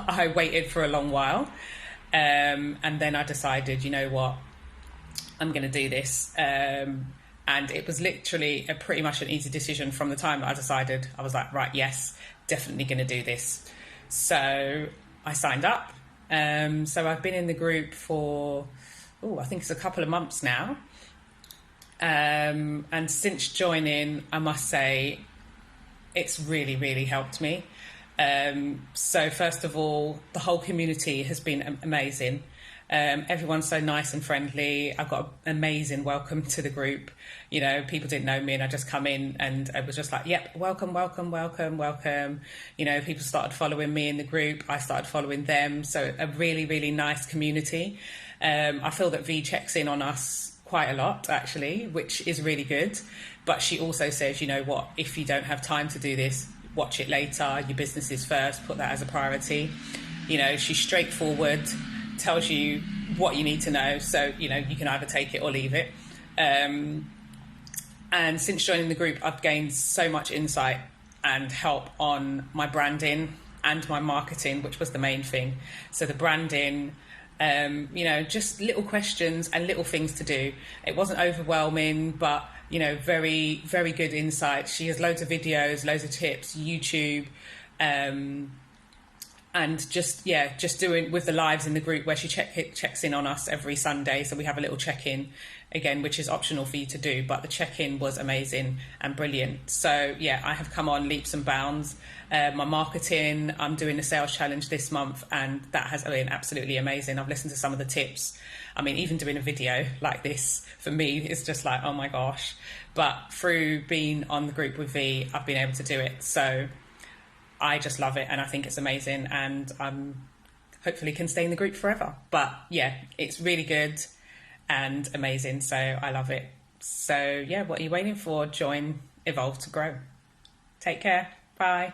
I waited for a long while, and then I decided, you know what, I'm going to do this. And it was literally pretty much an easy decision from the time that I decided. I was like, right, yes, definitely going to do this. So I signed up. So I've been in the group for, I think it's a couple of months now. And since joining, I must say, it's really, really helped me. So first of all, the whole community has been amazing. Everyone's so nice and friendly. I've got an amazing welcome to the group. You know, people didn't know me and I just come in and it was just like, yep, welcome, welcome, welcome, welcome. You know, people started following me in the group. I started following them. So a really, really nice community. I feel that V checks in on us quite a lot, actually, which is really good. But she also says, you know what, if you don't have time to do this, watch it later. Your business is first. Put that as a priority. You know, she's straightforward, tells you what you need to know. So, you know, you can either take it or leave it. And since joining the group, I've gained so much insight and help on my branding and my marketing, which was the main thing. So the branding, you know, just little questions and little things to do. It wasn't overwhelming, but, you know, very, very good insight. She has loads of videos, loads of tips, YouTube, and just doing with the lives in the group where she checks in on us every Sunday. So we have a little check-in again, which is optional for you to do, but the check-in was amazing and brilliant. So yeah, I have come on leaps and bounds. My marketing, I'm doing a sales challenge this month and that has been absolutely amazing. I've listened to some of the tips. I mean, even doing a video like this for me is just like, oh my gosh. But through being on the group with V, I've been able to do it. So I just love it and I think it's amazing, and hopefully can stay in the group forever. But yeah, it's really good and amazing, so I love it. So yeah, what are you waiting for? Join, evolve to grow. Take care. Bye.